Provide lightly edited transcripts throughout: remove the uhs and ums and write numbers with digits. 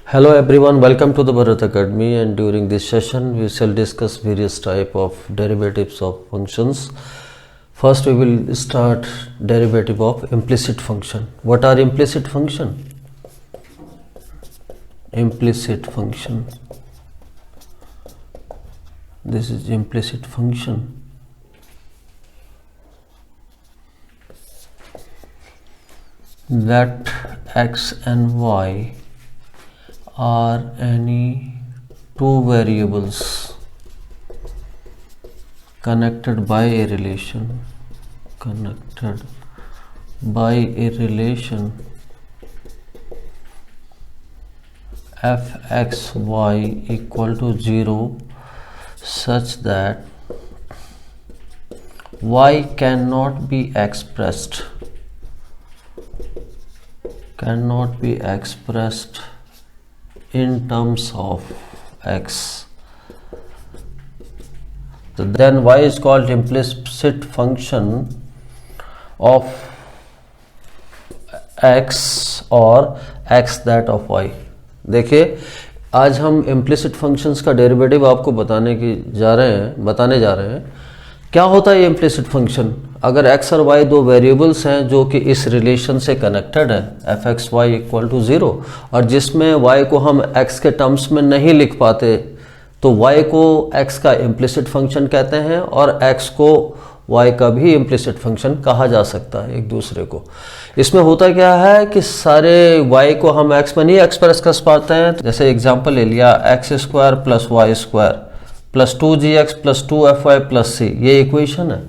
Hello everyone, welcome to the Bharat Academy, and during this session we shall discuss various type of derivatives of functions. First we will start derivative of implicit function. What are implicit function? Implicit function. This is implicit function. That x and y are any two variables connected by a relation fxy equal to 0 such that y cannot be expressed in terms of x. So then y is called implicit function of x or x that of y. देखिए आज हम implicit functions का derivative आपको बताने जा रहे हैं। क्या होता है ये इम्प्लिसिट फंक्शन? अगर x और y दो वेरिएबल्स हैं जो कि इस रिलेशन से कनेक्टेड है f x y equal to 0 और जिसमें y को हम x के टर्म्स में नहीं लिख पाते तो y को x का इम्प्लिसिट फंक्शन कहते हैं और x को y का भी इम्प्लिसिट फंक्शन कहा जा सकता है एक दूसरे को। इसमें होता क्या है कि सारे y को हम x में नहीं एक्सप्रेस कर पाते हैं। जैसे एग्जांपल ले लिया x square plus y square plus 2gx प्लस 2fy प्लस c, ये इक्वेशन है।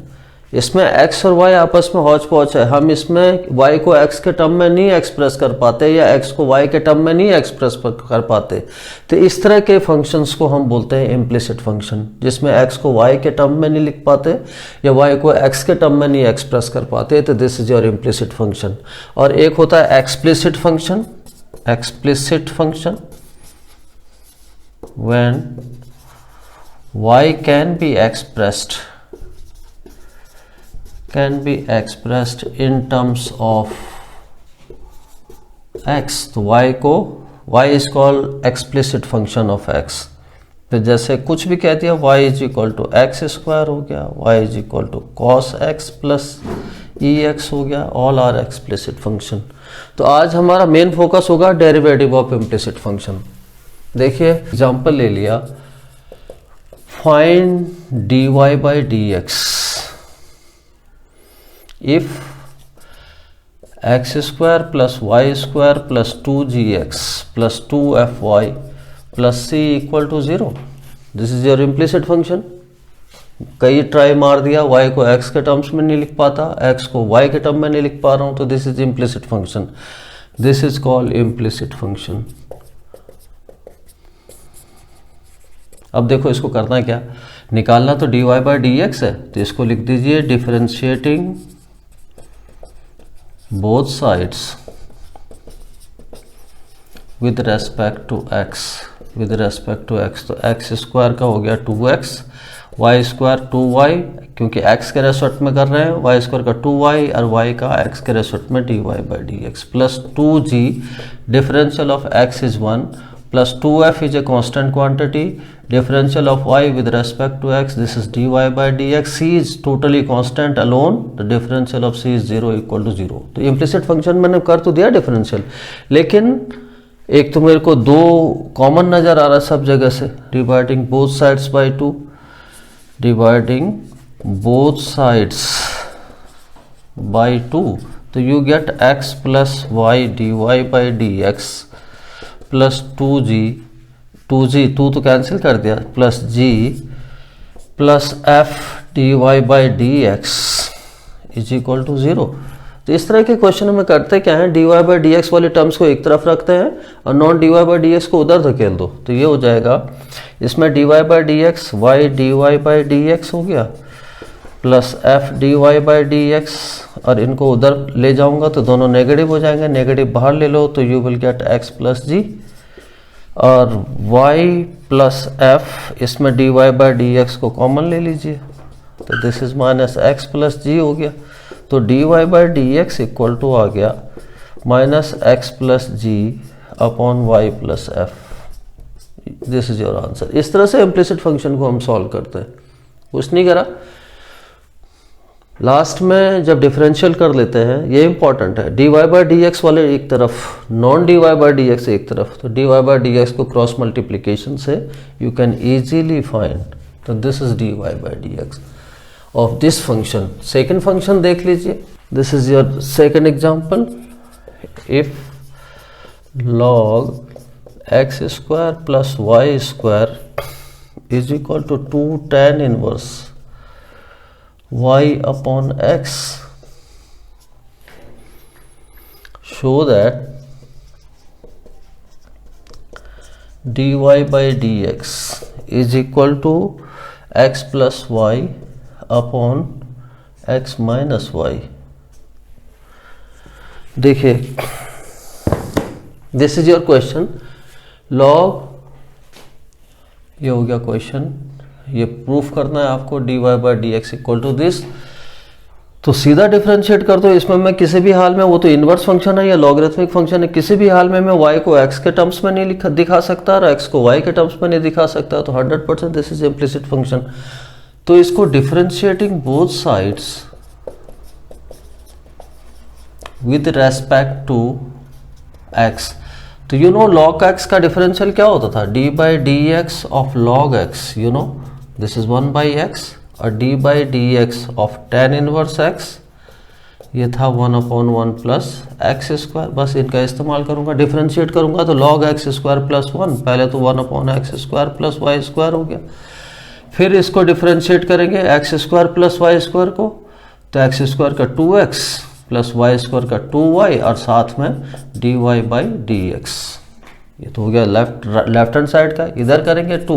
इसमें x और y आपस में हौच पौच है। हम इसमें y को x के टर्म में नहीं एक्सप्रेस कर पाते या x को y के टर्म में नहीं एक्सप्रेस कर पाते। तो इस तरह के फंक्शंस को हम बोलते हैं इम्प्लिसिट फंक्शन, जिसमें x को y के टर्म में नहीं लिख पाते या y को x के टर्म में नहीं एक्सप्रेस कर पाते। तो this is your implicit function. और एक होता है explicit function when y can be expressed in terms of x। तो y is called explicit function of x। तो जैसे कुछ भी कह दिया y is equal to x square हो गया, y is equal to cos x plus e x हो गया, ऑल आर एक्सप्लिसिट फंक्शन। तो आज हमारा मेन फोकस होगा डेरिवेटिव ऑफ इम्प्लिसिट फंक्शन। देखिए एग्जांपल ले लिया, find dy by dx if x square plus y square plus 2gx plus 2fy plus c equal to 0। This is your implicit function. कई try मार दिया, y को x के terms में नहीं लिख पाता, x को y के टर्म में नहीं लिख पा रहा हूं, तो this is implicit function. This is called implicit function. अब देखो इसको करना क्या, निकालना तो dy बाई डी एक्स है, तो इसको लिख दीजिए differentiating both sides with respect to x. तो एक्स स्क्वायर का हो गया 2x, वाई स्क्वायर 2y, क्योंकि x के रेस्पेक्ट में कर रहे हैं, वाई स्क्वायर का 2y और y का x के रेस्पेक्ट में dy by d x plus 2g differential of x is 1 plus 2f is a constant quantity, differential of y with respect to x, this is dy by dx, c is totally constant alone, the differential of c is 0 equal to 0। तो implicit function मैंने कर तो दिया differential, लेकिन एक तो मेरे को दो कॉमन नज़र आ रहा है सब जगह से, dividing both sides by 2, dividing both sides by 2, तो you get x plus y dy by d x plus 2g two तो कैंसिल कर दिया, plus g plus f dy by d x is equal to 0। तो इस तरह के question में करते क्या है, dy बाई डी एक्स वाले टर्म्स को एक तरफ रखते हैं और non dy by d x को उधर धकेल दो, तो ये हो जाएगा इसमें dy by d x y dy by d x हो गया plus f dy by d x, और इनको उधर ले जाऊंगा तो दोनों नेगेटिव हो जाएंगे, नेगेटिव बाहर ले लो तो you will get x plus G और y प्लस f, इसमें dy बाई डी एक्स को कॉमन ले लीजिए तो this is minus x plus G हो गया। तो dy by d x equal to आ गया minus x plus G upon y plus f, this is your answer. इस तरह से इम्प्लिसिट फंक्शन को हम सॉल्व करते हैं, कुछ नहीं करा। लास्ट में जब डिफरेंशियल कर लेते हैं, ये इंपॉर्टेंट है, dy बाई डी एक्स वाले एक तरफ, non dy by d x एक तरफ, तो dy बाई डी एक्स को क्रॉस मल्टीप्लीकेशन से यू कैन इजीली फाइंड, तो this is dy by d x of this function. Second function देख लीजिए, this is your second example, if log x square plus y square is equal to 2 tan inverse y upon x, show that dy by dx is equal to x plus y upon x minus y। देखिए, this is your question, log, ये हो गया question, ये proof करना है आपको dy by d x equal to this, तो सीधा डिफरेंशिएट कर दो। इसमें मैं किसी भी हाल में, वो तो इनवर्स फंक्शन है या लॉगरिथमिक फंक्शन है, किसी भी हाल में मैं y को x के टर्म्स में नहीं दिखा सकता और x को y के टर्म्स में नहीं दिखा सकता, तो 100% दिस इज इम्प्लिसिट फंक्शन। तो इसको differentiating both sides with respect to x, तो यू नो log x का डिफरेंशियल क्या होता था, d by d x of log x, you know this is 1 by x, और d by d x of tan inverse x, ये था 1 upon 1 plus x square. बस इनका इस्तेमाल करूंगा, डिफरेंशिएट करूंगा तो log x स्क्वायर प्लस 1, पहले तो 1 upon x square plus y square हो गया, फिर इसको डिफरेंशिएट करेंगे x square plus y square को, तो एक्स स्क्वायर का 2x प्लस वाई स्क्वायर का 2y और साथ में dy बाई डी एक्स, ये तो हो गया लेफ्ट हैंड साइड का। इधर करेंगे 2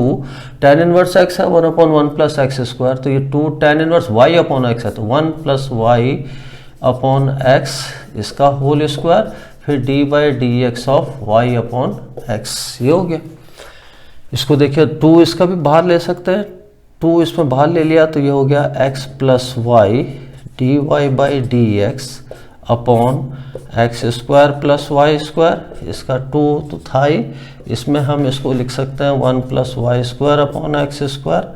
tan इनवर्स x है 1 अपॉन 1 प्लस एक्स स्क्वायर, तो ये 2 tan inverse y upon x है, तो 1 प्लस वाई अपॉन x इसका होल स्क्वायर, फिर D by d x of y upon x, ये हो गया। इसको देखिए 2 इसका भी बाहर ले सकते हैं, 2 इसमें बाहर ले लिया तो ये हो गया x plus y d y by d x upon x square plus y square, इसका 2 तो था ही, इसमें हम इसको लिख सकते हैं 1 plus y square upon x square,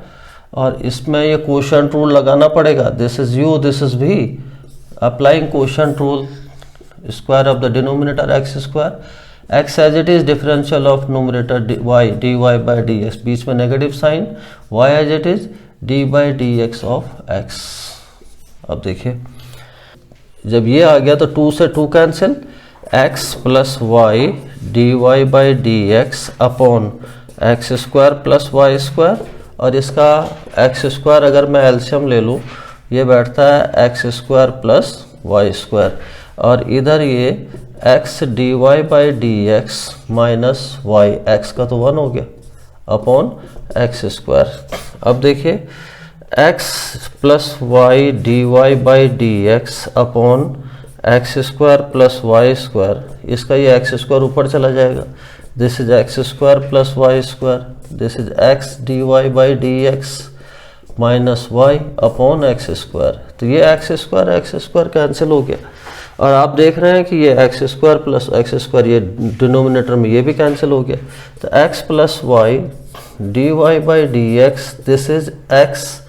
और इसमें ये कोशेंट रूल लगाना पड़ेगा, this is u this is v, applying quotient rule, square of the denominator x square, x as it is differential of numerator y dy by d x, बीच में negative sign, y as it is d by d x of x। अब देखिए जब ये आ गया तो 2 से 2 cancel, x plus y d y by d x upon x square plus y square, और इसका एक्स स्क्वायर अगर मैं एल्शियम ले लूँ ये बैठता है x square plus y square, और इधर ये x d y by d x minus y, x का तो 1 हो गया अपॉन एक्स स्क्वायर। अब देखिए x plus y d y by d x upon x square plus y square, इसका ये एक्स स्क्वायर ऊपर चला जाएगा, this is x square plus y square, this is x d y by d x minus y upon x square, तो ये x square cancel हो गया, और आप देख रहे हैं कि ये x square plus x square ये डिनोमिनेटर में ये भी कैंसिल हो गया, तो x plus y d y by d x, this is x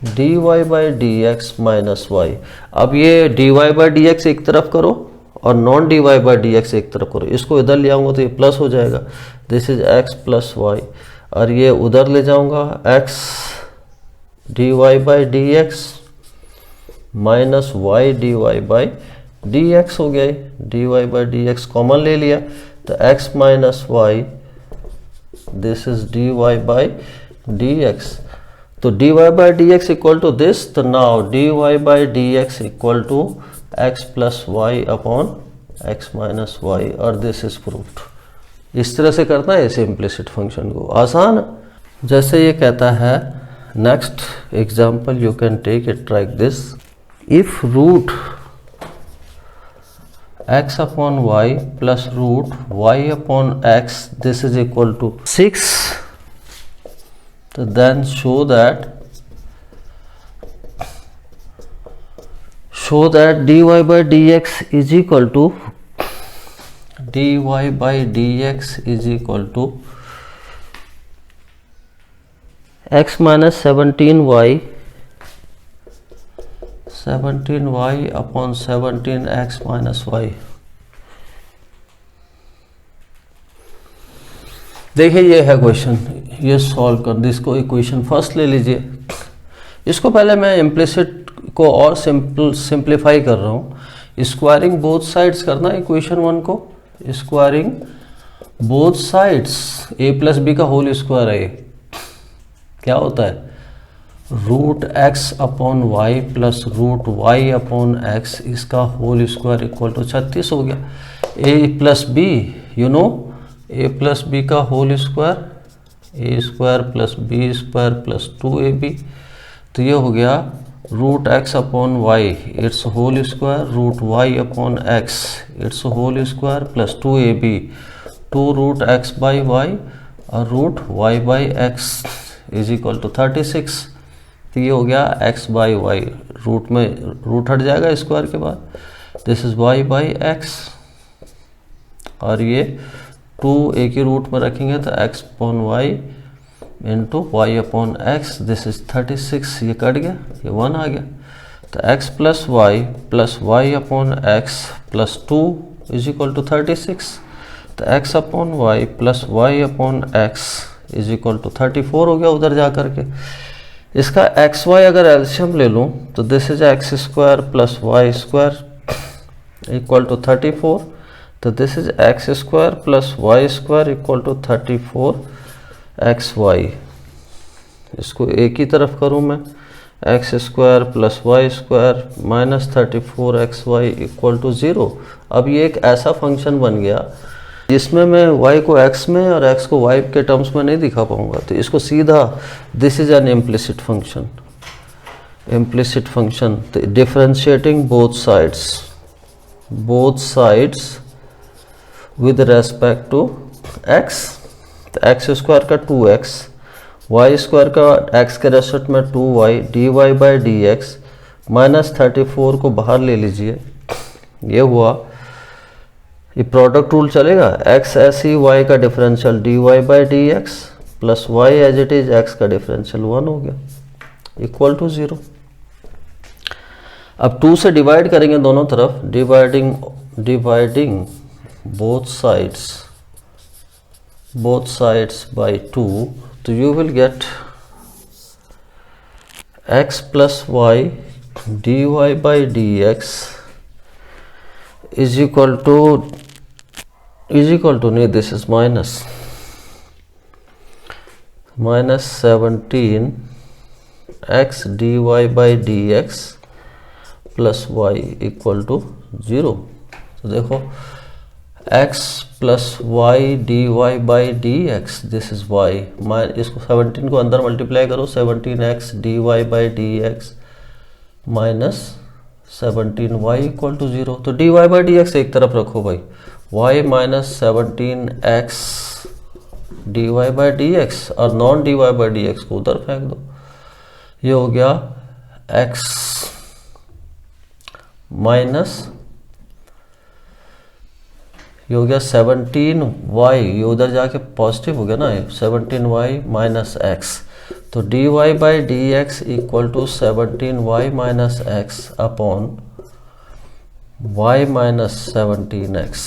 d y by d x minus y. अब ये d y by d x एक तरफ करो और non d y by d x एक तरफ करो, इसको इधर ले आऊँगा तो ये प्लस हो जाएगा, this is x plus y, और ये उधर ले जाऊँगा x d y by d x minus y d y by d x हो गया, d y by d x common ले लिया तो x minus y, this is d y by d x, तो dy by d x equal to this, तो now dy by d x equal to x plus y upon x minus Y, और this is proved. इस तरह से करना है इस implicit function को, आसान। जैसे ये कहता है next example, you can take it like this, if root x upon y plus root y upon x, this is equal to 6, तो then show that dy by dx is equal to d y by d x is equal to x minus 17y upon 17x minus y. देखिए ये है question, ये solve कर दी। इसको equation first ले लीजिए। इसको पहले मैं इम्प्लिसिट को और सिंप्लीफाई कर रहा हूँ। स्क्वायरिंग बोथ साइड्स करना इक्वेशन 1 को, squaring both sides a plus b का होल स्क्वायर है। क्या होता है? Root x upon y plus root y upon x, इसका होल स्क्वायर इक्वल टू 36 हो गया। a plus b, you know a plus b का whole square, a square plus b square plus 2ab, तो ये हो गया root x upon y it's whole square, root y upon x it's whole square plus 2ab, 2 root x by y और root y by x is equal to 36। तो ये हो गया x by y, root में root हट जाएगा square के बाद, this is y by x, और ये 2 एक ही रूट में रखेंगे तो x upon y into y upon x, this is 36। ये कट गया, ये 1 आ गया, तो x plus y upon x plus 2 is equal to 36। तो x upon y plus y upon x is equal to 34 हो गया उधर जा करके। इसका एक्स वाई अगर एल्शियम ले लूँ तो this is x square plus y square equal to 34, तो this is x square plus y square equal to 34 x y. इसको एक ही तरफ करूँ मैं, x square plus y square minus 34 x y equal to 0। अब ये एक ऐसा फंक्शन बन गया जिसमें मैं y को x में और x को y के टर्म्स में नहीं दिखा पाऊंगा, तो इसको सीधा this is an implicit function, implicit function. तो differentiating both sides with respect to x, तो एक्स स्क्वायर का 2x, वाई स्क्वायर का x के रेस्पेक्ट में 2y, dy by d x minus 34 को बाहर ले लीजिए, ये हुआ। ये प्रोडक्ट रूल चलेगा, x ऐसी y का differential dy by d x plus y as it is x का डिफरेंशियल 1 हो गया इक्वल टू 0। अब 2 से डिवाइड करेंगे दोनों तरफ, डिवाइडिंग बोथ साइड्स बाई 2, तो you will get x plus y dy by d x is equal to नहीं, this is minus 17 x d y by d x plus y equal to 0। तो देखो x plus y d y by d x, this is y, इसको 17 को अंदर multiply करो, 17 x d y by d x minus 17 y equal to 0। तो dy by d x एक तरफ रखो भाई, y minus 17 x d y by d x और non d y by d x को उधर फेंक दो। ये हो गया x माइनस, ये हो गया 17y, ये उधर जाके पॉजिटिव हो गया ना, 17y माइनस एक्स, तो dy by d x equal to 17y minus x upon y minus 17x।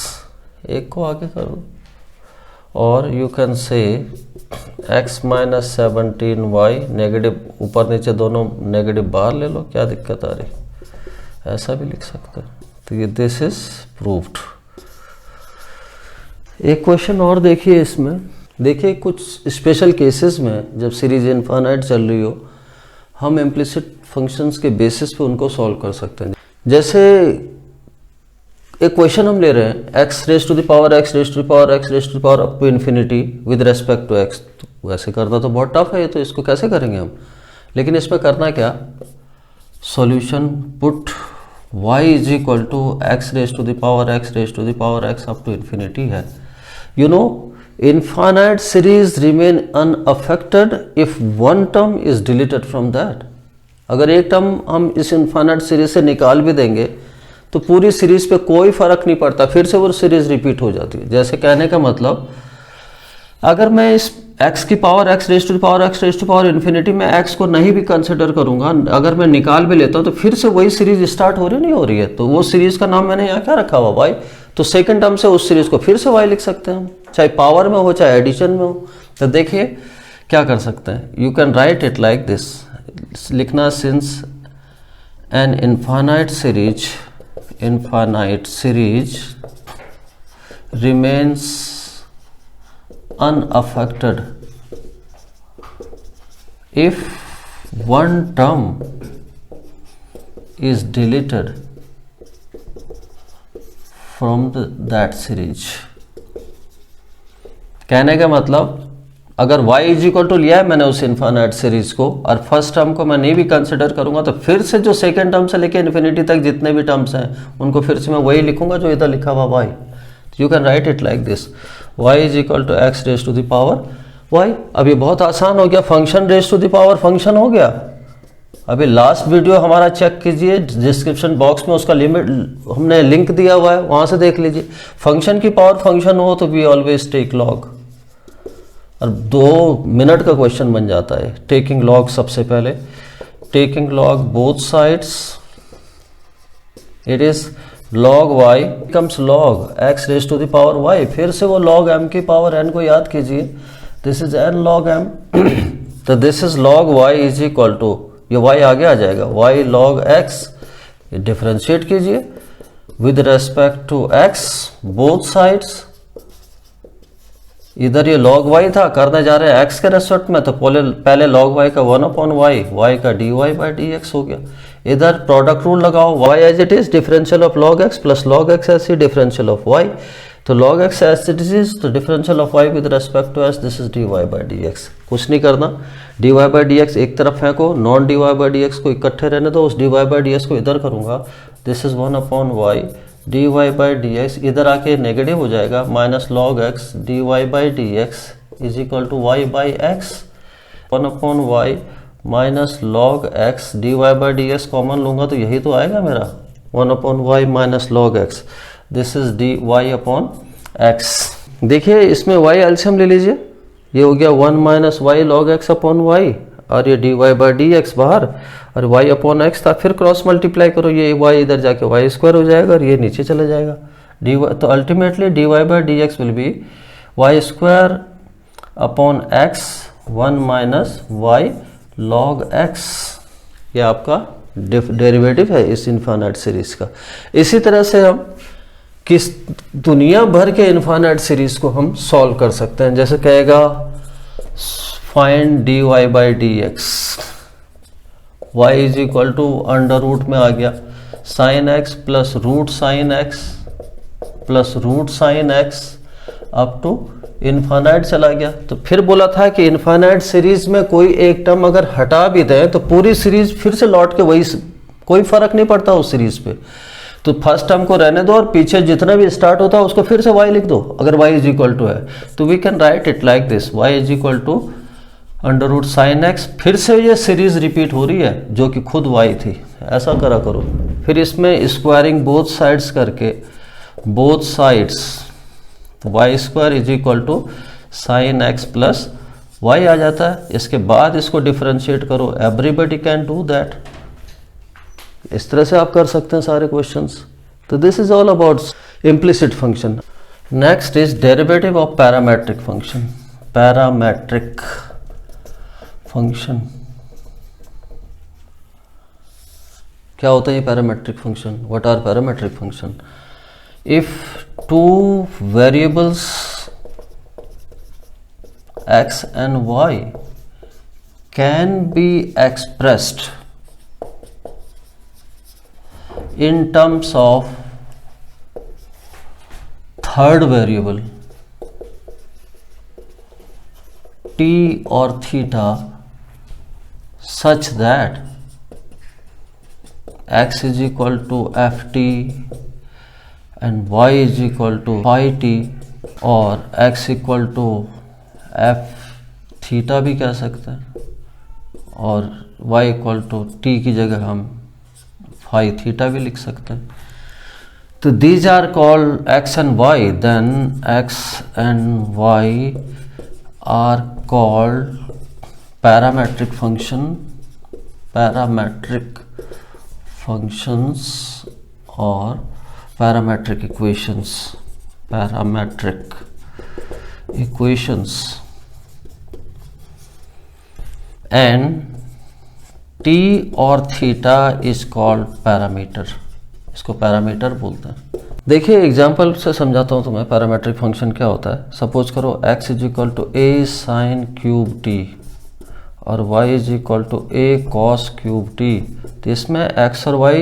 एक को आगे करो और you can say x minus 17y, negative ऊपर नीचे दोनों नेगेटिव बाहर ले लो, क्या दिक्कत आ रही, ऐसा भी लिख सकते हैं। तो ये दिस इज प्रूव्ड। एक क्वेश्चन और देखिए इसमें, देखिए कुछ स्पेशल केसेस में जब सीरीज इनफाइनाइट चल रही हो, हम इम्प्लिसिट फंक्शंस के बेसिस पे उनको सॉल्व कर सकते हैं। जैसे एक क्वेश्चन हम ले रहे हैं x raise to the power x raise to the power x raise to the power up to infinity with respect to x, तो वैसे करना तो बहुत टफ है, तो इसको कैसे करेंगे हम, लेकिन इसमें करना क्या, solution put y is equal to x raise to the power x raise to the power x up to infinity है। You know, infinite series remain unaffected if one term is deleted from that. अगर एक term हम इस infinite series से निकाल भी देंगे तो पूरी सीरीज पे कोई फर्क नहीं पड़ता, फिर से वो सीरीज रिपीट हो जाती है। जैसे कहने का मतलब, अगर मैं इस x की power x raise to the power x raise to power infinity में x को नहीं भी कंसिडर करूंगा, अगर मैं निकाल भी लेता हूं तो फिर से वही सीरीज स्टार्ट हो रही नहीं हो रही है, तो वो सीरीज का नाम मैंने यहाँ क्या रखा हुआ y, तो सेकंड टर्म से उस सीरीज को फिर से y लिख सकते हैं हम, चाहे पावर में हो चाहे एडिशन में हो। तो देखिए क्या कर सकते हैं, you can write it like this, लिखना since an infinite series remains unaffected if one term is deleted from that series। कहने का मतलब, अगर y इज इक्वल टू लिया है मैंने उस इन्फाइनाइट सीरीज को और फर्स्ट टर्म को मैं नहीं भी कंसिडर करूंगा, तो फिर से जो सेकेंड टर्म से लेके इन्फिनिटी तक जितने भी टर्म्स हैं उनको फिर से मैं वही लिखूंगा जो इधर लिखा हुआ y। You can write it like this, y is equal to x raise to the power y। अब ये बहुत आसान हो गया, function raise to the power function हो गया। अभी लास्ट वीडियो हमारा चेक कीजिए, डिस्क्रिप्शन बॉक्स में उसका लिमिट हमने लिंक दिया हुआ है, वहां से देख लीजिए। फंक्शन की पावर फंक्शन हो तो वी ऑलवेज टेक लॉग, और 2 मिनट का क्वेश्चन बन जाता है। टेकिंग लॉग, सबसे पहले taking log both sides, it is log y becomes log x raise to the power y, फिर से वो log m की पावर n को याद कीजिए, this is n log m तो this is log y is equal to, ये y आगे आ जाएगा, y log x, ये डिफरेंशिएट कीजिए with respect to x both sides. इधर ये log y था, करने जा रहे हैं x के रेस्पेक्ट में, तो पहले log y का 1/y, y का dy बाई dx हो गया। इधर प्रोडक्ट रूल लगाओ, y as it is differential of log x plus log x ऐसे डिफरेंशियल ऑफ y, तो log x as it is, तो differential of y with respect to s, this is dy by dx। कुछ नहीं करना, dy by dx एक तरफ फेंको, non dy by dx को इकट्ठे रहने दो, उस dy बाई dx को इधर करूंगा, this is 1/y dy by dx, इधर आके नेगेटिव हो जाएगा, minus log x dy by dx is equal to y by x, 1/y minus log x dy by dx common लूंगा तो यही तो आएगा मेरा, 1/y minus log x, this is dy upon x। देखिए इसमें y एलसीएम ले लीजिए, ये हो गया 1 minus y log x upon y, और ये dy बाई dx बाहर, और y अपॉन x था, फिर क्रॉस मल्टीप्लाई करो, ये y इधर जाके y स्क्वायर हो जाएगा और ये नीचे चला जाएगा dy, तो ultimately dy by dx will be y square upon x 1 minus y log x। ये आपका डेरिवेटिव है इस इन्फाइनाइट सीरीज का। इसी तरह से हम किस दुनिया भर के इन्फाइनाइट सीरीज को हम सॉल्व कर सकते हैं। जैसे कहेगा find dy by dx, y is equal to under root में आ गया sine x plus root sine x plus root sine x up to infinite चला गया। तो फिर बोला था कि इनफाइनाइट सीरीज में कोई एक टर्म अगर हटा भी दें तो पूरी सीरीज फिर से लौट के वही, कोई फर्क नहीं पड़ता उस सीरीज पे। तो फर्स्ट टर्म को रहने दो और पीछे जितना भी स्टार्ट होता है उसको फिर से y लिख दो, अगर y इज इक्वल टू है तो we can write it like this, y is equal to under root sine x, फिर से ये सीरीज रिपीट हो रही है जो कि खुद y थी, ऐसा करा करो। फिर इसमें स्क्वायरिंग बोथ साइड्स करके, both sides y square is equal to sine x plus y आ जाता है। इसके बाद इसको डिफरेंशिएट करो, एवरीबडी कैन डू दैट। इस तरह से आप कर सकते हैं सारे क्वेश्चंस। तो this is all about implicit function. Next is derivative of parametric function. Parametric function क्या होता है? ये parametric function, what are parametric function? If two variables x and y can be expressed in terms of third variable t or theta such that x is equal to ft and y is equal to phi t और x equal to F theta भी कह सकते हैं और y equal to T की जगह हम phi theta भी लिख सकते हैं। तो these are called x and y, then x and y are called parametric functions or parametric equations and t और थीटा इज कॉल्ड पैरामीटर, इसको पैरामीटर बोलते हैं। देखिए एग्जाम्पल से समझाता हूँ तुम्हें पैरामेट्रिक फंक्शन क्या होता है। सपोज करो x is equal to a sine cube t और y is equal to a cos cube t. तो इसमें x और y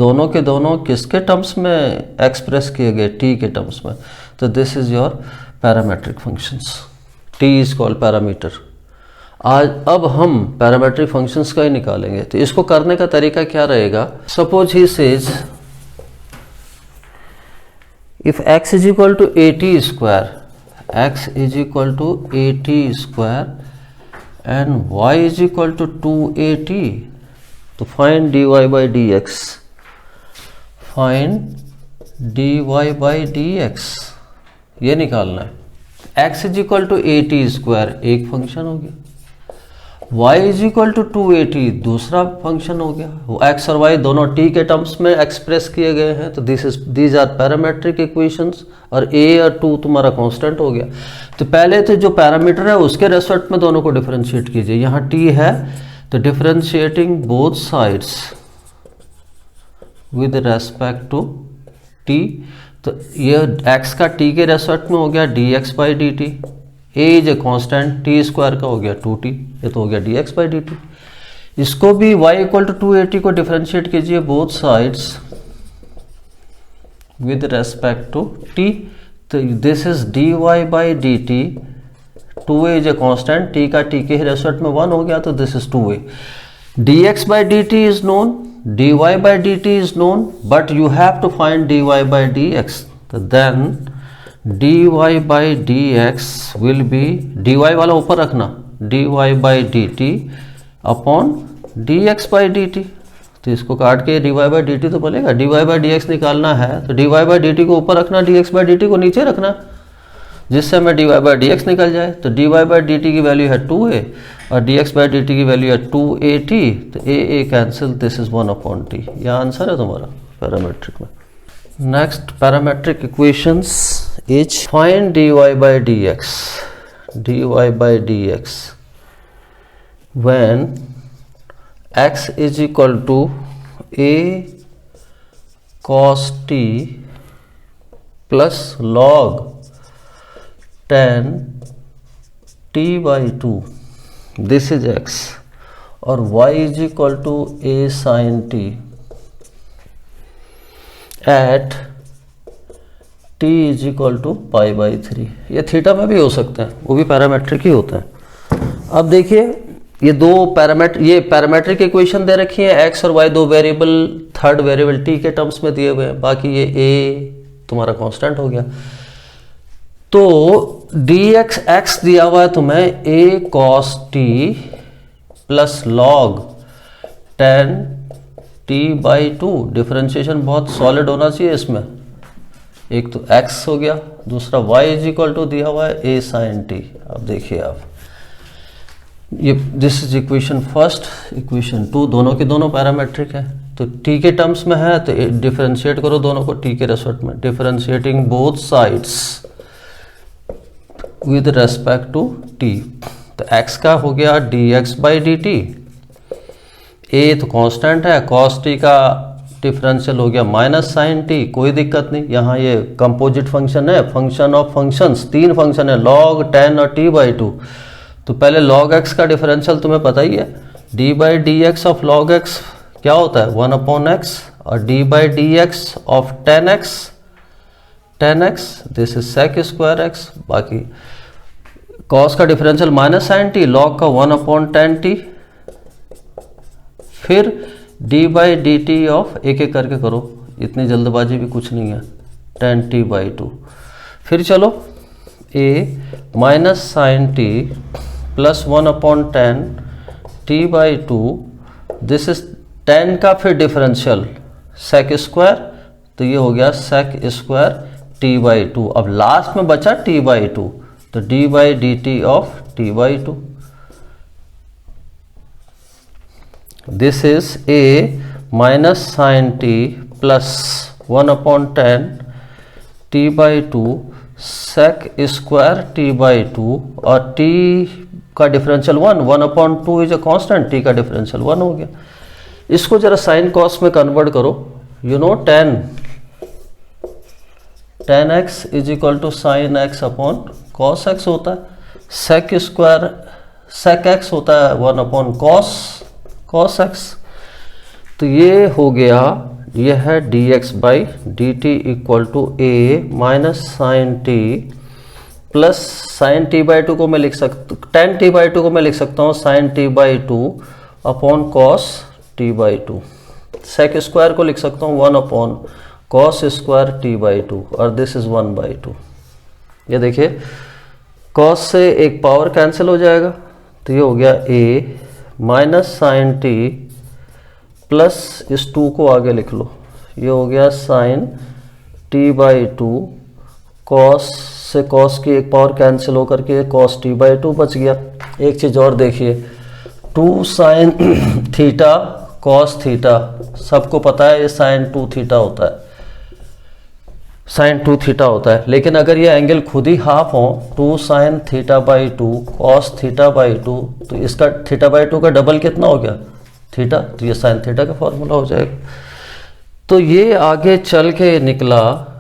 दोनों के दोनों किसके टर्म्स में एक्सप्रेस किए गए, t के टर्म्स में। तो this is your parametric functions, t is called parameter. आज अब हम पैरामेट्रिक फंक्शंस का ही निकालेंगे। तो इसको करने का तरीका क्या रहेगा। Suppose he says if x is equal to a t square, x is equal to a t square and y is equal to 2at, तो find dy by d x, find dy by d x, ये निकालना है। x is equal to a t square एक function हो गया, y is equal to 2at दूसरा function हो गया। x और y दोनों t के टर्म्स में एक्सप्रेस किए गए हैं, तो दीज आर पैरामेट्रिक इक्वेशंस और a और 2 तुम्हारा कांस्टेंट हो गया। तो पहले तो जो पैरामीटर है उसके रेस्पेक्ट में दोनों को डिफरेंशिएट कीजिए। यहाँ t है तो differentiating both sides with respect to t, तो ये x का t के रेस्पेक्ट में हो गया dx by d t, a is a constant, T square का हो गया 2t, ये तो हो गया dx बाई डी टी। इसको भी y इक्वल टू 2at को डिफरेंशिएट कीजिए both sides with respect to t, तो this is dy by d t, 2a is a constant, t का t के रेस्पेक्ट में 1 हो गया, तो this is 2a। dx by d t is known, dy by d t is known, but you have to find dy by dx, तो then dy by d x will be, dy वाला ऊपर रखना, dy by d T upon dx by d T. तो इसको काट के dy by d T तो बनेगा, dy बाई डी एक्स निकालना है तो dy बाई डी टी को ऊपर रखना, dx बाई डी टी को नीचे रखना, जिससे हमें dy बाई डी एक्स निकल जाए। तो dy बाई डी टी की वैल्यू है 2a और dx बाई डी टी की वैल्यू है 2at, तो a cancel, this is 1 upon T. यह आंसर है तुम्हारा पैरामेट्रिक में। Next parametric equations is find dy by dx, dy by dx when x is equal to a cos t plus log tan t by 2, this is x, और y is equal to a sin t at t is equal to pi by 3। ये theta में भी हो सकते हैं, वो भी parametric ही होता है। अब देखिए ये दो पैरामेट्रिक इक्वेशन दे रखी है, x और y दो वेरिएबल, थर्ड वेरिएबल t के टर्म्स में दिए हुए हैं, बाकी ये a तुम्हारा कांस्टेंट हो गया। तो dx x दिया हुआ है तुम्हें a cos t plus log tan t by 2, differentiation बहुत सॉलिड होना चाहिए इसमें। एक तो x हो गया, दूसरा y इज इक्वल टू दिया हुआ है a sin t। अब देखिए आप ये this is equation first, equation 2, दोनों के दोनों पैरामेट्रिक है, तो t के टर्म्स में है तो डिफरेंशिएट करो दोनों को t के रेस्पेक्ट में, differentiating both sides with respect to t। तो x का हो गया dx by d t, a तो कांस्टेंट है, cos t का डिफरेंशियल हो गया माइनस साइन t, कोई दिक्कत नहीं। यहाँ ये कंपोजिट फंक्शन है, फंक्शन ऑफ फंक्शंस, 3 फंक्शन है, log tan और t बाई 2। तो पहले log x का डिफरेंशियल तुम्हें पता ही है, d by d x of log x क्या होता है 1 अपॉन x, और d by d x of tan x this is sec square x, बाकी cos का differential minus sine t, log का 1 अपॉन tan t, फिर d by d t of, एक एक करके करो, इतनी जल्दबाजी भी कुछ नहीं है, tan t बाई 2। फिर चलो a minus sine t plus 1 upon tan t by 2, this is tan का फिर डिफरेंशियल sec स्क्वायर, तो ये हो गया sec स्क्वायर t बाई 2। अब लास्ट में बचा t बाई 2, तो d by d t of t by 2। This is a minus sine t plus 1/10 t by 2 sec square t by 2, और t का differential 1/2 is a constant, t का differential 1 हो गया। इसको जरा साइन कॉस में convert करो। You know tan x is equal to sine x upon cos x होता है। sec स्क्वायर sec x होता है 1/cos x। तो ये हो गया, ये है dx by d t equal to a minus sine t plus sine t by 2 को मैं लिख सकता, tan t बाई 2 को मैं लिख सकता हूँ sine t by 2 upon cos t by 2। Sec square को लिख सकता हूँ 1 upon cos square t by 2, और दिस इज 1 बाई 2। ये देखिए कॉस से एक पावर कैंसिल हो जाएगा, तो ये हो गया a minus sine t plus इस 2 को आगे लिख लो, ये हो गया साइन टी बाई 2, कॉस से कॉस की एक पावर कैंसिल होकर के कॉस टी बाई 2 बच गया। एक चीज़ और देखिए, 2 साइन थीटा कॉस थीटा, सबको पता है ये साइन 2 थीटा होता है, साइन 2 थीटा होता है। लेकिन अगर ये एंगल खुद ही हाफ हो, 2 sine theta by 2 cos theta by 2, तो इसका थीटा बाई 2 का डबल कितना हो गया, थीटा, तो ये साइन थीटा का फॉर्मूला हो जाएगा। तो ये आगे चल के निकला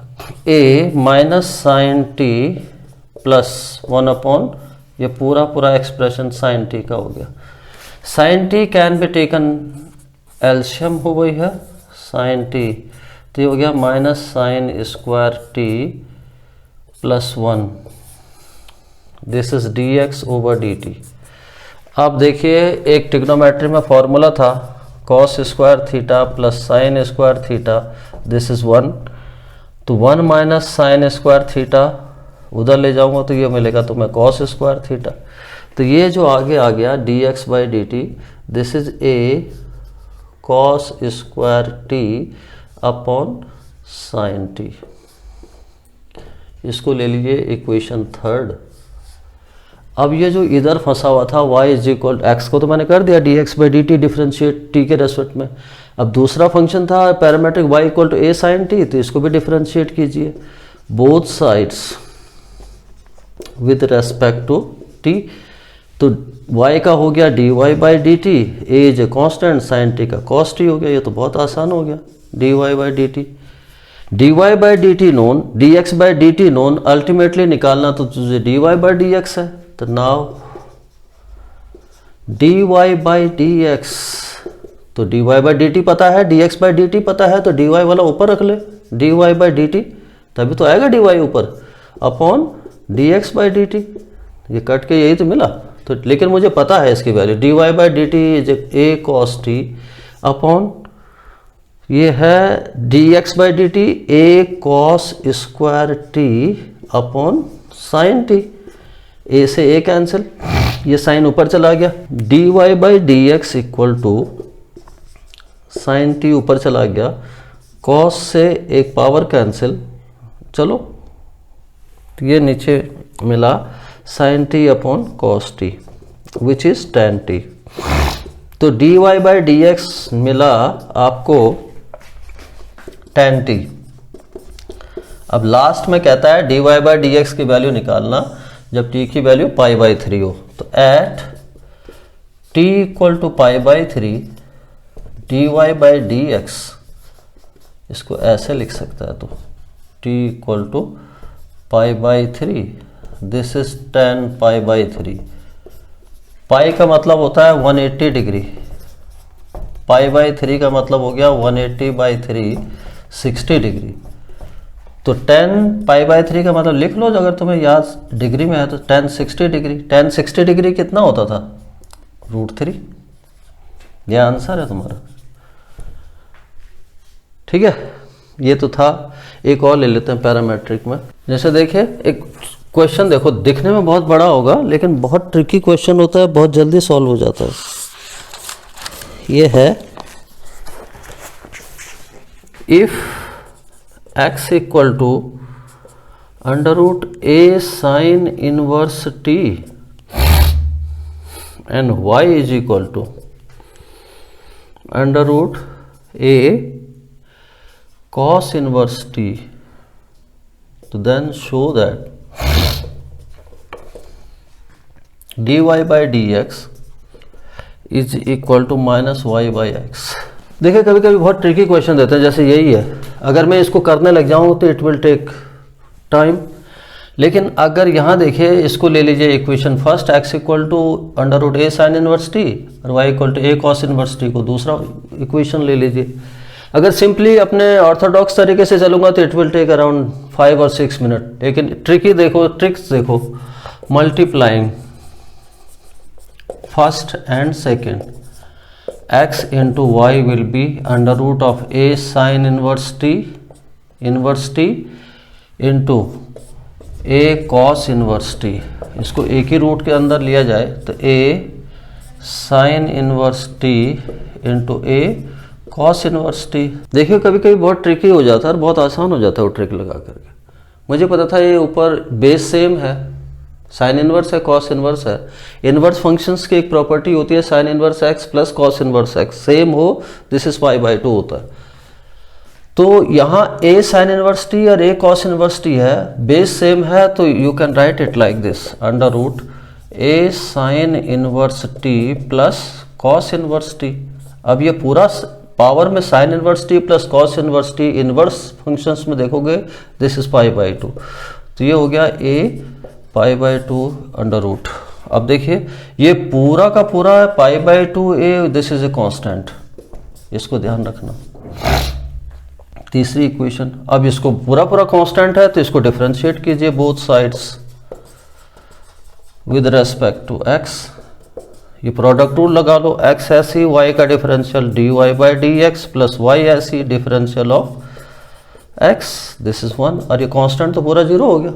a minus sine t plus 1 upon ये पूरा एक्सप्रेशन साइन टी का हो गया। Sine t can be taken एल्शियम हो गई है साइन टी, तो ये हो गया minus sine square t plus 1, this is d x over d t. अब देखिए एक ट्रिग्नोमेट्री में फॉर्मूला था cos square theta plus sine square theta, this is 1, तो 1 माइनस साइन स्क्वायर थीटा उधर ले जाऊंगा तो ये मिलेगा तुम्हें कॉस स्क्वायर थीटा। तो ये जो आगे आ गया D x by d T, this is a cos square t upon sine T. इसको ले लीजिए इक्वेशन 3। अब ये जो इधर फंसा हुआ था y इज इक्वल एक्स को तो मैंने कर दिया d x by d t differentiate t के रेस्पेक्ट में। अब दूसरा फंक्शन था parametric y equal to a sine t, तो इसको भी डिफ्रेंशिएट कीजिए both sides with respect to t। तो y का हो गया d y by d t, a is a constant, sine t का कॉस टी हो गया। ये तो बहुत आसान हो गया, d y by d t, d y by d t known, d x by d t known, ultimately निकालना तो तुझे d y by d x है। तो now d y by d x, तो d y by d t पता है, d x by d t पता है, तो डी वाई वाला ऊपर रख ले, d y by d t, तभी तो आएगा डी वाई ऊपर, upon d x by d t. ये कट के यही तो मिला। तो लेकिन मुझे पता है इसकी value, d y by d t is a cos t upon ये है d x by d t a cos square t upon sine t. A से ए कैंसिल, ये साइन ऊपर चला गया, d y by d x equal to sine t ऊपर चला गया, कॉस से एक पावर कैंसिल, चलो ये नीचे मिला sine t upon cos t which is tan t. तो d y by d x मिला आपको टेन टी। अब लास्ट में कहता है d y by d x की वैल्यू निकालना जब टी की वैल्यू पाई बाई 3 हो। तो at t equal to pi by 3 d y by d x, इसको ऐसे लिख सकता है, तो t equal to pi by 3, this is 10 pi by 3। Pi का मतलब होता है 180 डिग्री, पाई बाई 3 का मतलब हो गया 180 बाई 3 60 डिग्री। तो 10 पाई बाई 3 का मतलब लिख लो, अगर तुम्हें याद डिग्री में है तो 10 60 डिग्री। 10 60 डिग्री कितना होता था, √3। यह आंसर है तुम्हारा, ठीक है। ये तो था। एक और ले लेते हैं पैरामेट्रिक में। जैसे देखिए एक क्वेश्चन देखो, दिखने में बहुत बड़ा होगा लेकिन बहुत ट्रिकी क्वेश्चन होता है, बहुत जल्दी सॉल्व हो जाता है। ये है if x equal to under root a sine inverse t and y is equal to under root a cos inverse t, to then show that dy by dx is equal to minus y by x। देखिए कभी कभी बहुत tricky question देते हैं, जैसे यही है, अगर मैं इसको करने लग जाऊं तो इट विल टेक टाइम, लेकिन अगर यहाँ देखिए इसको ले लीजिए equation first, x equal to under root a sine inverse t और y equal to a cos inverse t को दूसरा इक्वेशन ले लीजिए। अगर सिंपली अपने ऑर्थोडॉक्स तरीके से चलूंगा तो इट विल टेक अराउंड 5 और 6 मिनट, लेकिन ट्रिक्स देखो, multiplying first and second, x into y will be under root of a sine inverse t into a cos inverse t. इसको एक ही रूट के अंदर लिया जाए तो a sine inverse t into a cos inverse t. देखिए कभी कभी बहुत ट्रिकी हो जाता है और बहुत आसान हो जाता है वो ट्रिक लगा करके। मुझे पता था ये ऊपर बेस सेम है, साइन इनवर्स है, कॉस इनवर्स है। इनवर्स फंक्शंस की एक प्रॉपर्टी होती है sine inverse x plus cos inverse x same हो, दिस इज पाई बाई 2 होता है। तो यहाँ ए साइन इनवर्स टी और ए कॉस इनवर्स टी है, बेस सेम है, तो you can write it like this, under root a sine inverse t plus cos inverse t. अब ये पूरा पावर में sine inverse t plus cos inverse t, inverse functions में देखोगे this is pi by 2, तो ये हो गया ए पाई बाई 2 अंडर रूट। अब देखिए ये पूरा का पूरा pi by 2 A, this is a constant, इसको ध्यान रखना। तीसरी इक्वेशन, अब इसको पूरा कांस्टेंट है तो इसको डिफरेंशिएट कीजिए both sides with respect to x, ये प्रोडक्ट रूल लगा लो, x ऐसी y का differential dy by d x plus y ऐसी differential of x, this is 1, और ये कांस्टेंट तो पूरा 0 हो गया,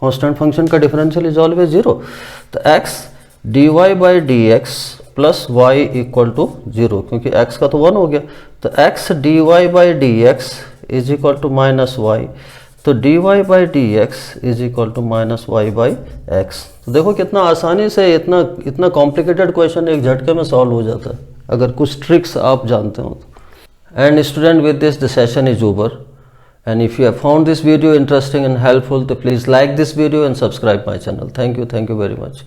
कांस्टेंट फंक्शन का डिफरेंशियल इज ऑलवेज 0, तो x dy by d x plus y equal to 0, क्योंकि x का तो 1 हो गया, तो x dy by d x is equal to minus y, तो dy by d x is equal to minus y by x. तो देखो कितना आसानी से इतना कॉम्प्लिकेटेड क्वेश्चन एक झटके में सॉल्व हो जाता है अगर कुछ ट्रिक्स आप जानते हो तो। And student, with this the session is over, and if you have found this video interesting and helpful, तो please like this video and subscribe my channel. Thank you very much.